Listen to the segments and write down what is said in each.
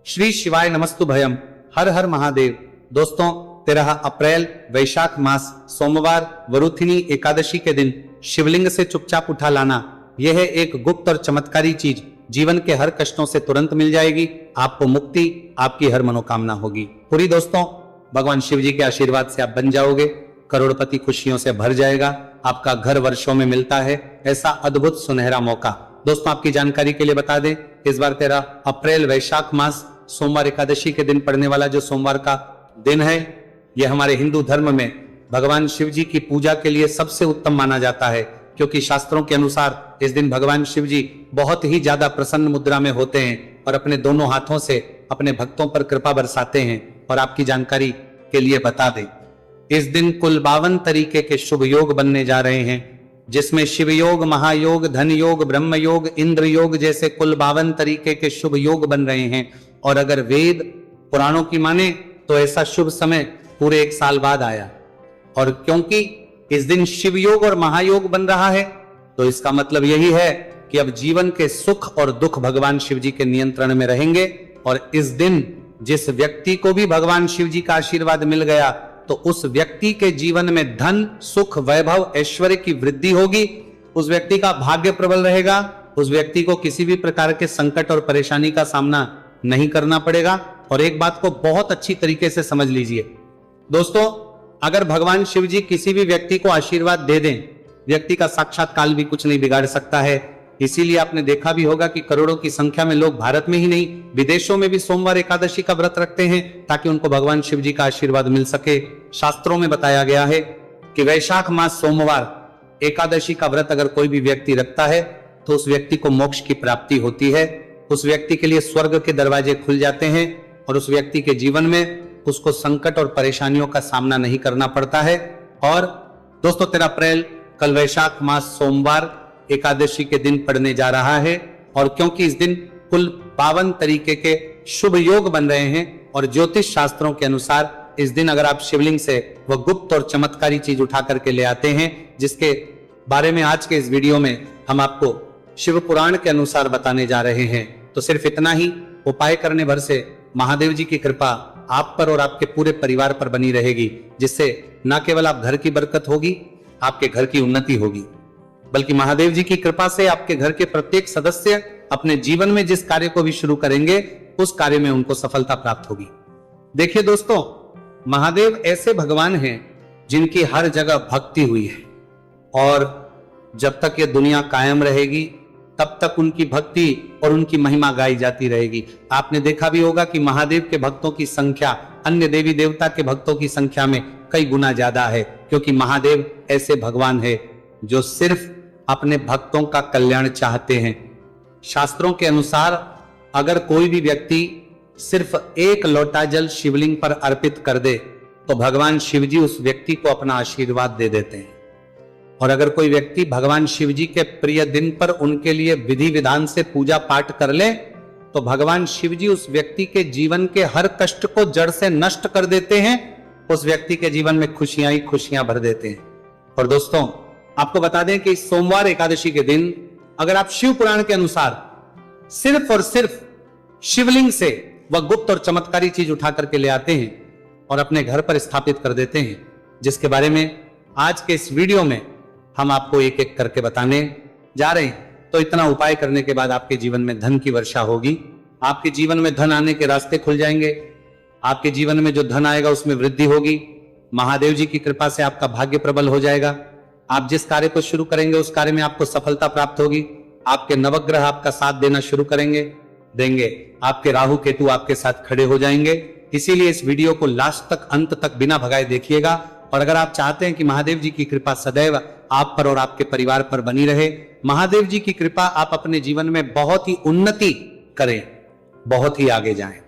श्री शिवाय नमस्तु भयम। हर हर महादेव। दोस्तों, 13 अप्रैल वैशाख मास सोमवार वरुथिनी एकादशी के दिन शिवलिंग से चुपचाप उठा लाना, यह है एक गुप्त और चमत्कारी चीज। जीवन के हर कष्टों से तुरंत मिल जाएगी, आपको मुक्ति, आपकी हर मनोकामना होगी पूरी। दोस्तों, भगवान शिव जी के आशीर्वाद से आप बन जाओगे, करोड़पति खुशियों से भर जाएगा, आपका घर वर्षों में मिलता है ऐसा अद्भुत सुनहरा मौका। दोस्तों, आपकी जानकारी के लिए बता दें, इस बार 13 अप्रैल वैशाख मास सोमवार एकादशी के दिन पड़ने वाला जो सोमवार का दिन है, यह हमारे हिंदू धर्म में भगवान शिव जी की पूजा के लिए सबसे उत्तम माना जाता है, क्योंकि शास्त्रों के अनुसार इस दिन भगवान शिव जी बहुत ही ज्यादा प्रसन्न मुद्रा में होते हैं और अपने दोनों हाथों से अपने भक्तों पर कृपा बरसाते हैं। और आपकी जानकारी के लिए बता दें, इस दिन कुल 52 तरीके के शुभ योग बनने जा रहे हैं, जिसमें शिव योग, महायोग, धन योग, ब्रह्म योग, इंद्र योग जैसे कुल 52 तरीके के शुभ योग बन रहे हैं। और अगर वेद पुराणों की माने तो ऐसा शुभ समय पूरे 1 साल बाद आया। और क्योंकि इस दिन शिव योग और महायोग बन रहा है, तो इसका मतलब यही है कि अब जीवन के सुख और दुख भगवान शिव जी के नियंत्रण में रहेंगे। और इस दिन जिस व्यक्ति को भी भगवान शिव जी का आशीर्वाद मिल गया, तो उस व्यक्ति के जीवन में धन, सुख, वैभव, ऐश्वर्य की वृद्धि होगी। उस व्यक्ति का भाग्य प्रबल रहेगा, उस व्यक्ति को किसी भी प्रकार के संकट और परेशानी का सामना नहीं करना पड़ेगा। और एक बात को बहुत अच्छी तरीके से समझ लीजिए दोस्तों, अगर भगवान शिव जी किसी भी व्यक्ति को आशीर्वाद दे दें, व्यक्ति का साक्षात काल भी कुछ नहीं बिगाड़ सकता है। इसीलिए आपने देखा भी होगा कि करोड़ों की संख्या में लोग भारत में ही नहीं, विदेशों में भी सोमवार एकादशी का व्रत रखते हैं, ताकि उनको भगवान शिव जी का आशीर्वाद मिल सके। शास्त्रों में बताया गया है कि वैशाख मास सोमवार एकादशी का व्रत अगर कोई भी व्यक्ति रखता है, तो उस व्यक्ति को मोक्ष की प्राप्ति होती है, उस व्यक्ति के लिए स्वर्ग के दरवाजे खुल जाते हैं और उस व्यक्ति के जीवन में उसको संकट और परेशानियों का सामना नहीं करना पड़ता है। और दोस्तों, 13 अप्रैल कल वैशाख मास सोमवार एकादशी के दिन पड़ने जा रहा है, और क्योंकि इस दिन कुल 52 तरीके के शुभ योग बन रहे हैं, और ज्योतिष शास्त्रों के अनुसार इस दिन अगर आप शिवलिंग से वह गुप्त और चमत्कारी चीज उठा करके ले आते हैं, जिसके बारे में आज के इस वीडियो में हम आपको शिव पुराण के अनुसार बताने जा रहे हैं, तो सिर्फ इतना ही उपाय करने भर से महादेव जी की कृपा आप पर और आपके पूरे परिवार पर बनी रहेगी, जिससे न केवल आप घर की बरकत होगी, आपके घर की उन्नति होगी, बल्कि महादेव जी की कृपा से आपके घर के प्रत्येक सदस्य अपने जीवन में जिस कार्य को भी शुरू करेंगे, उस कार्य में उनको सफलता प्राप्त होगी। देखिए दोस्तों, महादेव ऐसे भगवान हैं जिनकी हर जगह भक्ति हुई है, और जब तक ये दुनिया कायम रहेगी तब तक उनकी भक्ति और उनकी महिमा गाई जाती रहेगी। आपने देखा भी होगा कि महादेव के भक्तों की संख्या अन्य देवी देवता के भक्तों की संख्या में कई गुना ज्यादा है, क्योंकि महादेव ऐसे भगवान है जो सिर्फ अपने भक्तों का कल्याण चाहते हैं। शास्त्रों के अनुसार अगर कोई भी व्यक्ति सिर्फ 1 लोटा जल शिवलिंग पर अर्पित कर दे, तो भगवान शिव जी उस व्यक्ति को अपना आशीर्वाद दे देते हैं। और अगर कोई व्यक्ति भगवान शिव जी के प्रिय दिन पर उनके लिए विधि विधान से पूजा पाठ कर ले, तो भगवान शिव जी उस व्यक्ति के जीवन के हर कष्ट को जड़ से नष्ट कर देते हैं, उस व्यक्ति के जीवन में खुशियां ही खुशियां भर देते हैं। और दोस्तों, आपको बता दें कि सोमवार एकादशी के दिन अगर आप शिव पुराण के अनुसार सिर्फ और सिर्फ शिवलिंग से वह गुप्त और चमत्कारी चीज उठा करके ले आते हैं और अपने घर पर स्थापित कर देते हैं, जिसके बारे में आज के इस वीडियो में हम आपको एक एक करके बताने जा रहे हैं, तो इतना उपाय करने के बाद आपके जीवन में धन की वर्षा होगी, आपके जीवन में धन आने के रास्ते खुल जाएंगे, आपके जीवन में जो धन आएगा उसमें वृद्धि होगी, महादेव जी की कृपा से आपका भाग्य प्रबल हो जाएगा, आप जिस कार्य को शुरू करेंगे उस कार्य में आपको सफलता प्राप्त होगी, आपके नवग्रह आपका साथ देना शुरू देंगे, आपके राहु केतु आपके साथ खड़े हो जाएंगे। इसीलिए इस वीडियो को लास्ट तक, अंत तक बिना भगाए देखिएगा। और अगर आप चाहते हैं कि महादेव जी की कृपा सदैव आप पर और आपके परिवार पर बनी रहे, महादेव जी की कृपा आप अपने जीवन में बहुत ही उन्नति करें, बहुत ही आगे जाएं,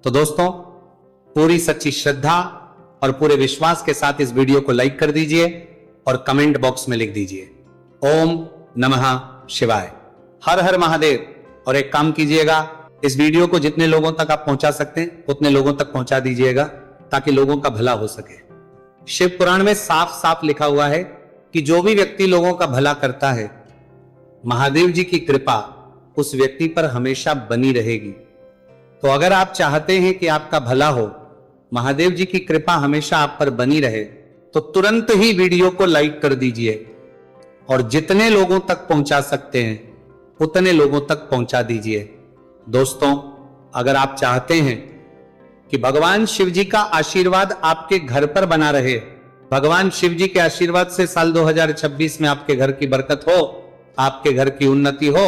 तो दोस्तों पूरी सच्ची श्रद्धा और पूरे विश्वास के साथ इस वीडियो को लाइक कर दीजिए और कमेंट बॉक्स में लिख दीजिए ओम नमः शिवाय, हर हर महादेव। और एक काम कीजिएगा, इस वीडियो को जितने लोगों तक आप पहुंचा सकते हैं उतने लोगों तक पहुंचा दीजिएगा, ताकि लोगों का भला हो सके। शिव पुराण में साफ साफ लिखा हुआ है कि जो भी व्यक्ति लोगों का भला करता है, महादेव जी की कृपा उस व्यक्ति पर हमेशा बनी रहेगी। तो अगर आप चाहते हैं कि आपका भला हो, महादेव जी की कृपा हमेशा आप पर बनी रहे, तो तुरंत ही वीडियो को लाइक कर दीजिए और जितने लोगों तक पहुंचा सकते हैं उतने लोगों तक पहुंचा दीजिए। दोस्तों, अगर आप चाहते हैं कि भगवान शिव जी का आशीर्वाद आपके घर पर बना रहे, भगवान शिव जी के आशीर्वाद से साल 2026 में आपके घर की बरकत हो, आपके घर की उन्नति हो,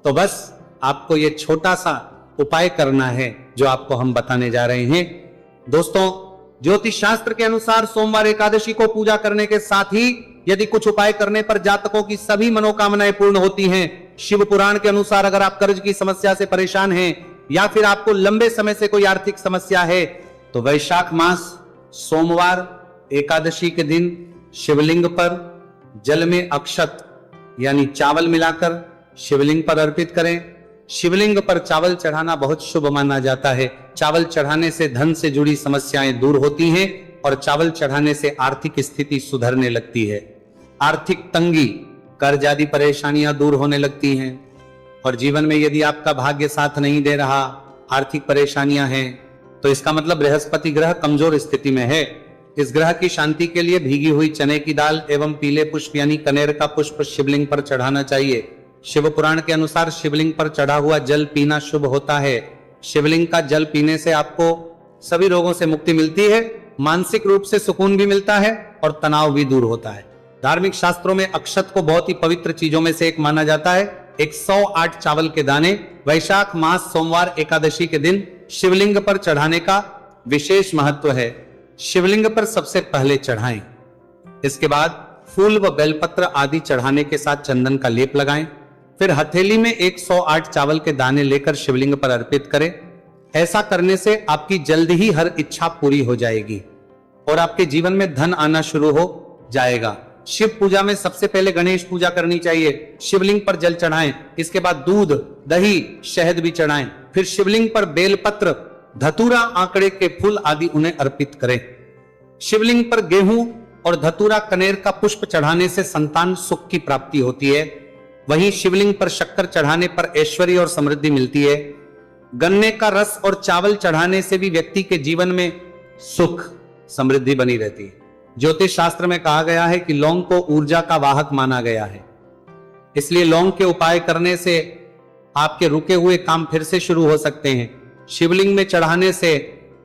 तो बस आपको यह छोटा सा उपाय करना है जो आपको हम बताने जा रहे हैं। दोस्तों, ज्योतिष शास्त्र के अनुसार सोमवार एकादशी को पूजा करने के साथ ही यदि कुछ उपाय करने पर जातकों की सभी मनोकामनाएं पूर्ण होती हैं। शिव पुराण के अनुसार अगर आप कर्ज की समस्या से परेशान हैं या फिर आपको लंबे समय से कोई आर्थिक समस्या है, तो वैशाख मास सोमवार एकादशी के दिन शिवलिंग पर जल में अक्षत यानी चावल मिलाकर शिवलिंग पर अर्पित करें। शिवलिंग पर चावल चढ़ाना बहुत शुभ माना जाता है। चावल चढ़ाने से धन से जुड़ी समस्याएं दूर होती हैं और चावल चढ़ाने से आर्थिक स्थिति सुधरने लगती है। आर्थिक तंगी, कर्ज आदि परेशानियां दूर होने लगती हैं। और जीवन में यदि आपका भाग्य साथ नहीं दे रहा, आर्थिक परेशानियां हैं, तो इसका मतलब बृहस्पति ग्रह कमजोर स्थिति में है। इस ग्रह की शांति के लिए भीगी हुई चने की दाल एवं पीले पुष्प यानी कनेर का पुष्प शिवलिंग पर चढ़ाना चाहिए। शिव पुराण के अनुसार शिवलिंग पर चढ़ा हुआ जल पीना शुभ होता है। शिवलिंग का जल पीने से आपको सभी रोगों से मुक्ति मिलती है, मानसिक रूप से सुकून भी मिलता है और तनाव भी दूर होता है। धार्मिक शास्त्रों में अक्षत को बहुत ही पवित्र चीजों में से एक माना जाता है। 108 चावल के दाने वैशाख मास सोमवार एकादशी के दिन शिवलिंग पर चढ़ाने का विशेष महत्व है। शिवलिंग पर सबसे पहले चढ़ाएं, इसके बाद फूल व बेलपत्र आदि चढ़ाने के साथ चंदन का लेप लगाएं। फिर हथेली में 108 चावल के दाने लेकर शिवलिंग पर अर्पित करें। ऐसा करने से आपकी जल्द ही हर इच्छा पूरी हो जाएगी और आपके जीवन में धन आना शुरू हो जाएगा। शिव पूजा में सबसे पहले गणेश पूजा करनी चाहिए। शिवलिंग पर जल चढ़ाएं, इसके बाद दूध, दही, शहद भी चढ़ाएं। फिर शिवलिंग पर बेलपत्र, धतूरा, आंकड़े के फूल आदि उन्हें अर्पित करें। शिवलिंग पर गेहूं और धतूरा कनेर का पुष्प चढ़ाने से संतान सुख की प्राप्ति होती है। वहीं शिवलिंग पर शक्कर चढ़ाने पर ऐश्वर्य और समृद्धि मिलती है। गन्ने का रस और चावल चढ़ाने से भी व्यक्ति के जीवन में सुख समृद्धि बनी रहती है। ज्योतिष शास्त्र में कहा गया है कि लौंग को ऊर्जा का वाहक माना गया है, इसलिए लौंग के उपाय करने से आपके रुके हुए काम फिर से शुरू हो सकते हैं। शिवलिंग में चढ़ाने से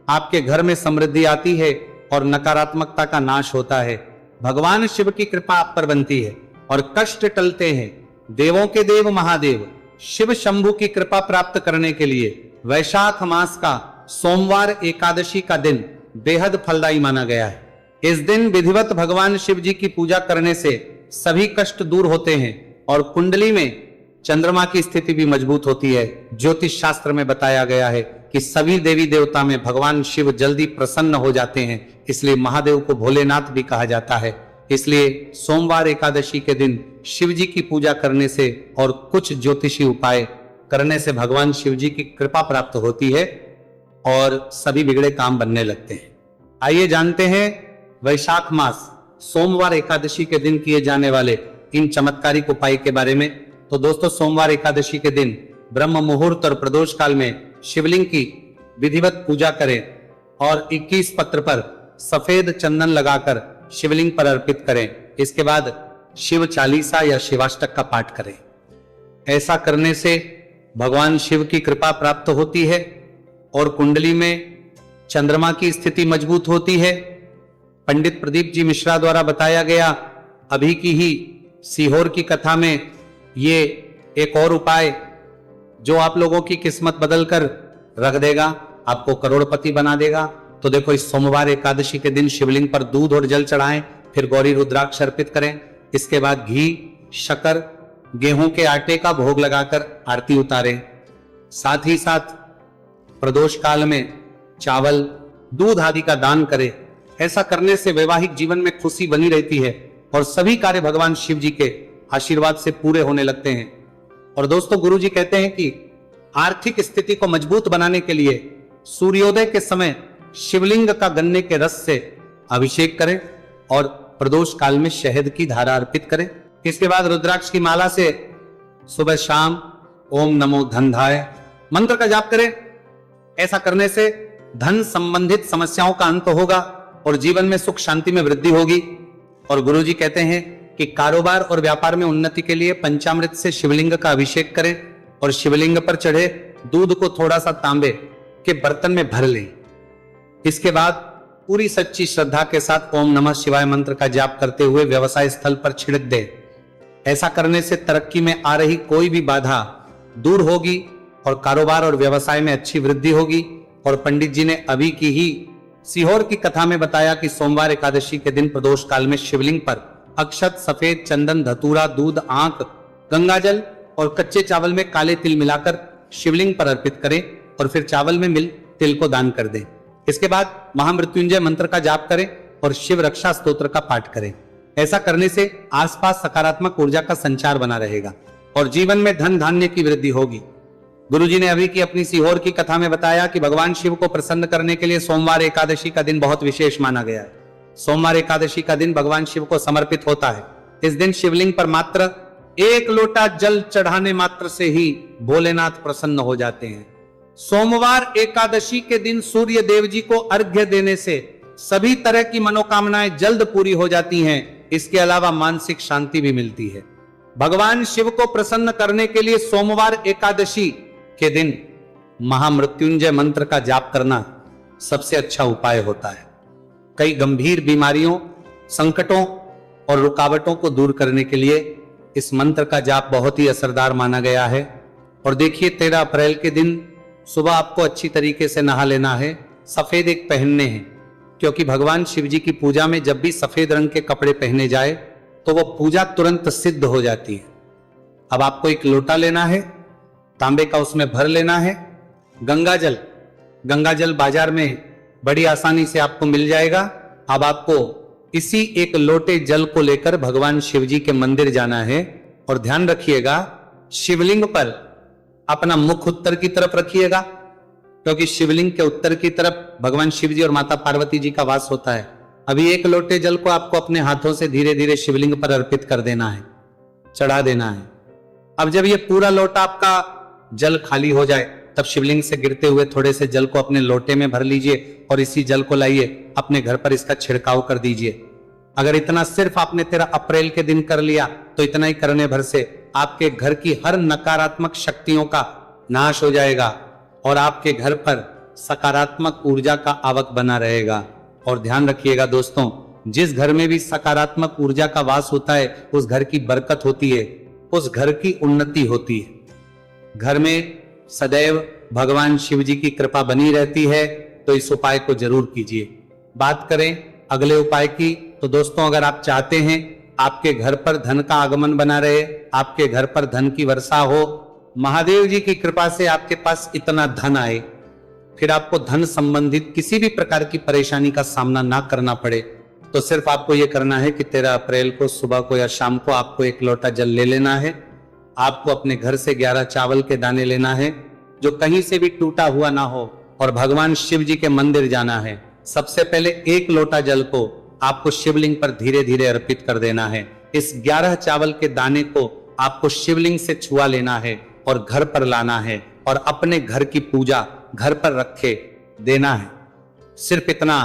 आपके घर में समृद्धि आती है और नकारात्मकता का नाश होता है। भगवान शिव की कृपा आप पर बनती है और कष्ट टलते हैं। देवों के देव महादेव शिव शंभु की कृपा प्राप्त करने के लिए वैशाख मास का सोमवार एकादशी का दिन बेहद फलदायी माना गया है। इस दिन विधिवत भगवान शिव जी की पूजा करने से सभी कष्ट दूर होते हैं और कुंडली में चंद्रमा की स्थिति भी मजबूत होती है। ज्योतिष शास्त्र में बताया गया है कि सभी देवी देवता में भगवान शिव जल्दी प्रसन्न हो जाते हैं, इसलिए महादेव को भोलेनाथ भी कहा जाता है। इसलिए सोमवार एकादशी के दिन शिव जी की पूजा करने से और कुछ ज्योतिषी उपाय करने से भगवान शिव जी की कृपा प्राप्त होती है और सभी बिगड़े काम बनने लगते हैं। आइए जानते हैं वैशाख मास सोमवार एकादशी के दिन किए जाने वाले इन चमत्कारिक उपाय के बारे में। तो दोस्तों, सोमवार एकादशी के दिन ब्रह्म मुहूर्त और प्रदोष काल में शिवलिंग की विधिवत पूजा करें और 21 पत्र पर सफेद चंदन लगाकर शिवलिंग पर अर्पित करें। इसके बाद शिव चालीसा या शिवाष्टक का पाठ करें। ऐसा करने से भगवान शिव की कृपा प्राप्त होती है और कुंडली में चंद्रमा की स्थिति मजबूत होती है। पंडित प्रदीप जी मिश्रा द्वारा बताया गया अभी की ही सीहोर की कथा में ये एक और उपाय जो आप लोगों की किस्मत बदलकर रख देगा, आपको करोड़पति बना देगा। तो देखो, इस सोमवार एकादशी के दिन शिवलिंग पर दूध और जल चढ़ाएं, फिर गौरी रुद्राक्ष अर्पित करें। इसके बाद घी, शक्कर, गेहूं के आटे का भोग लगाकर आरती उतारें। साथ ही साथ प्रदोष काल में चावल, दूध आदि का दान करें। ऐसा करने से वैवाहिक जीवन में खुशी बनी रहती है और सभी कार्य भगवान शिव जी के आशीर्वाद से पूरे होने लगते हैं। और दोस्तों, गुरु जी कहते हैं कि आर्थिक स्थिति को मजबूत बनाने के लिए सूर्योदय के समय शिवलिंग का गन्ने के रस से अभिषेक करें और प्रदोष काल में शहद की धारा अर्पित करें। इसके बाद रुद्राक्ष की माला से सुबह शाम ओम नमो धनधाय मंत्र का जाप करें ऐसा करने से धन संबंधित समस्याओं का अंत होगा और जीवन में सुख शांति में वृद्धि होगी। और गुरुजी कहते हैं कि कारोबार और व्यापार में उन्नति के लिए पंचामृत से शिवलिंग का अभिषेक करें और शिवलिंग पर चढ़े दूध को थोड़ा सा तांबे के बर्तन में भर लें। इसके बाद पूरी सच्ची श्रद्धा के साथ ओम नमः शिवाय मंत्र का जाप करते हुए व्यवसाय स्थल पर छिड़क दें। ऐसा करने से तरक्की में आ रही कोई भी बाधा दूर होगी और कारोबार और व्यवसाय में अच्छी वृद्धि होगी। और पंडित जी ने अभी की ही सीहोर की कथा में बताया कि सोमवार एकादशी के दिन प्रदोष काल में शिवलिंग पर अक्षत, सफेद चंदन, धतूरा, दूध, आंख, गंगाजल और कच्चे चावल में काले तिल मिलाकर शिवलिंग पर अर्पित करें और फिर चावल में मिल तिल को दान कर दें। इसके बाद महामृत्युंजय मंत्र का जाप करें और शिव रक्षा स्तोत्र का पाठ करें। ऐसा करने से आसपास सकारात्मक ऊर्जा का संचार बना रहेगा और जीवन में धन धान्य की वृद्धि होगी। गुरुजी ने अभी की अपनी सीहोर की कथा में बताया कि भगवान शिव को प्रसन्न करने के लिए सोमवार एकादशी का दिन बहुत विशेष माना गया है। सोमवार एकादशी का दिन भगवान शिव को समर्पित होता है। इस दिन शिवलिंग पर मात्र 1 लोटा जल चढ़ाने मात्र से ही भोलेनाथ प्रसन्न हो जाते हैं। सोमवार एकादशी के दिन सूर्य देव जी को अर्घ्य देने से सभी तरह की मनोकामनाएं जल्द पूरी हो जाती हैं। इसके अलावा मानसिक शांति भी मिलती है। भगवान शिव को प्रसन्न करने के लिए सोमवार एकादशी के दिन महामृत्युंजय मंत्र का जाप करना सबसे अच्छा उपाय होता है। कई गंभीर बीमारियों, संकटों और रुकावटों को दूर करने के लिए इस मंत्र का जाप बहुत ही असरदार माना गया है। और देखिए 13 अप्रैल के दिन सुबह आपको अच्छी तरीके से नहा लेना है। सफेद एक पहनने हैं, क्योंकि भगवान शिव जी की पूजा में जब भी सफेद रंग के कपड़े पहने जाए तो वो पूजा तुरंत सिद्ध हो जाती है। अब आपको एक लोटा लेना है, तांबे का, उसमें भर लेना है गंगाजल। गंगाजल बाजार में बड़ी आसानी से आपको मिल जाएगा। अब आपको इसी एक लोटे जल को लेकर भगवान शिव जी के मंदिर जाना है और ध्यान रखिएगा शिवलिंग पर अपना मुख उत्तर की तरफ रखिएगा, क्योंकि शिवलिंग के उत्तर की तरफ भगवान शिव जी और माता पार्वती जी का वास होता है। अभी 1 लोटे जल को आपको अपने हाथों से धीरे धीरे शिवलिंग पर अर्पित कर देना है, चढ़ा देना है। अब जब ये पूरा लोटा आपका जल खाली हो जाए तब शिवलिंग से गिरते हुए थोड़े से जल को अपने लोटे में भर लीजिए और इसी जल को लाइए अपने घर पर इसका छिड़काव कर दीजिए। अगर इतना सिर्फ आपने 13 अप्रैल के दिन कर लिया तो इतना ही करने भर से आपके घर की हर नकारात्मक शक्तियों का नाश हो जाएगा और आपके घर पर सकारात्मक ऊर्जा का आवक बना रहेगा। और ध्यान रखिएगा दोस्तों, जिस घर में भी सकारात्मक ऊर्जा का वास होता है उस घर की बरकत होती है, उस घर की उन्नति होती है। घर में सदैव भगवान शिव जी की कृपा बनी रहती है। तो इस उपाय को जरूर कीजिए। बात करें अगले उपाय की तो दोस्तों, अगर आप चाहते हैं आपके घर पर धन का आगमन बना रहे, आपके घर पर धन की वर्षा हो, महादेव जी की कृपा से आपके पास इतना धन आए, फिर आपको धन संबंधित किसी भी प्रकार की परेशानी का सामना ना करना पड़े, तो सिर्फ आपको यह करना है कि 13 अप्रैल को सुबह को या शाम को आपको 1 लोटा जल ले लेना है। आपको अपने घर से 11 चावल के दाने लेना है जो कहीं से भी टूटा हुआ ना हो और भगवान शिव जी के मंदिर जाना है। सबसे पहले 1 लोटा जल को आपको शिवलिंग पर धीरे धीरे अर्पित कर देना है। इस 11 चावल के दाने को आपको शिवलिंग से छुआ लेना है और घर पर लाना है और अपने घर की पूजा घर पर रखे देना है। सिर्फ इतना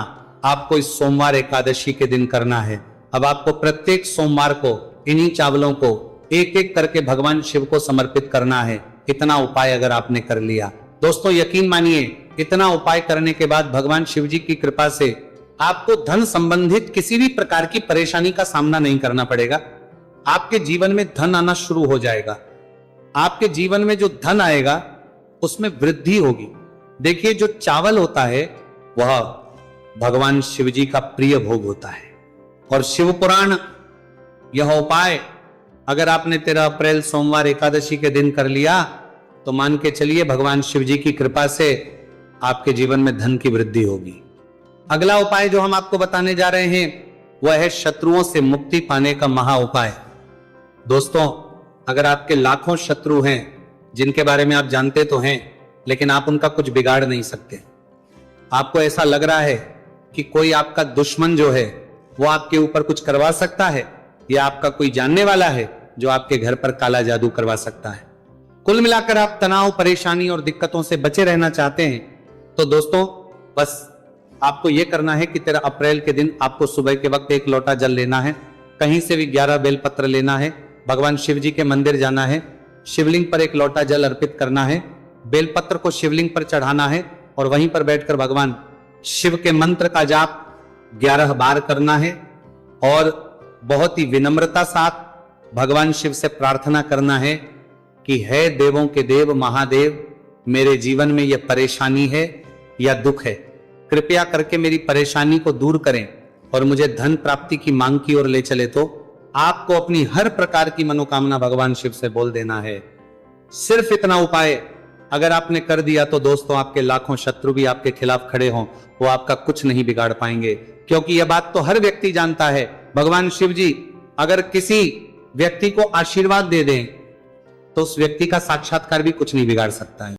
आपको इस सोमवार एकादशी के दिन करना है। अब आपको प्रत्येक सोमवार को इन्हीं चावलों को एक एक करके भगवान शिव को समर्पित करना है। इतना उपाय अगर आपने कर लिया दोस्तों, यकीन मानिए इतना उपाय करने के बाद भगवान शिव जी की कृपा से आपको धन संबंधित किसी भी प्रकार की परेशानी का सामना नहीं करना पड़ेगा। आपके जीवन में धन आना शुरू हो जाएगा। आपके जीवन में जो धन आएगा उसमें वृद्धि होगी। देखिए, जो चावल होता है वह भगवान शिव जी का प्रिय भोग होता है और शिव पुराण यह उपाय अगर आपने 13 अप्रैल सोमवार एकादशी के दिन कर लिया तो मान के चलिए भगवान शिव जी की कृपा से आपके जीवन में धन की वृद्धि होगी। अगला उपाय जो हम आपको बताने जा रहे हैं वह है शत्रुओं से मुक्ति पाने का महा उपाय। दोस्तों, अगर आपके लाखों शत्रु हैं जिनके बारे में आप जानते तो हैं, लेकिन आप उनका कुछ बिगाड़ नहीं सकते, आपको ऐसा लग रहा है कि कोई आपका दुश्मन जो है वो आपके ऊपर कुछ करवा सकता है या आपका कोई जानने वाला है जो आपके घर पर काला जादू करवा सकता है। कुल मिलाकर आप तनाव, परेशानी और दिक्कतों से बचे रहना चाहते हैं तो दोस्तों बस आपको यह करना है कि 13 अप्रैल के दिन आपको सुबह के वक्त 1 लोटा जल लेना है, कहीं से भी 11 बेलपत्र लेना है, भगवान शिव जी के मंदिर जाना है, शिवलिंग पर 1 लोटा जल अर्पित करना है, बेलपत्र को शिवलिंग पर चढ़ाना है और वहीं पर बैठकर भगवान शिव के मंत्र का जाप 11 बार करना है और बहुत ही विनम्रता साथ भगवान शिव से प्रार्थना करना है कि हे देवों के देव महादेव, मेरे जीवन में यह परेशानी है या दुख है, कृपया करके मेरी परेशानी को दूर करें और मुझे धन प्राप्ति की मांग की ओर ले चले। तो आपको अपनी हर प्रकार की मनोकामना भगवान शिव से बोल देना है। सिर्फ इतना उपाय अगर आपने कर दिया तो दोस्तों आपके लाखों शत्रु भी आपके खिलाफ खड़े हों, वो आपका कुछ नहीं बिगाड़ पाएंगे, क्योंकि यह बात तो हर व्यक्ति जानता है। भगवान शिव जी अगर किसी व्यक्ति को आशीर्वाद दे दें तो उस व्यक्ति का साक्षात्कार भी कुछ नहीं बिगाड़ सकता है।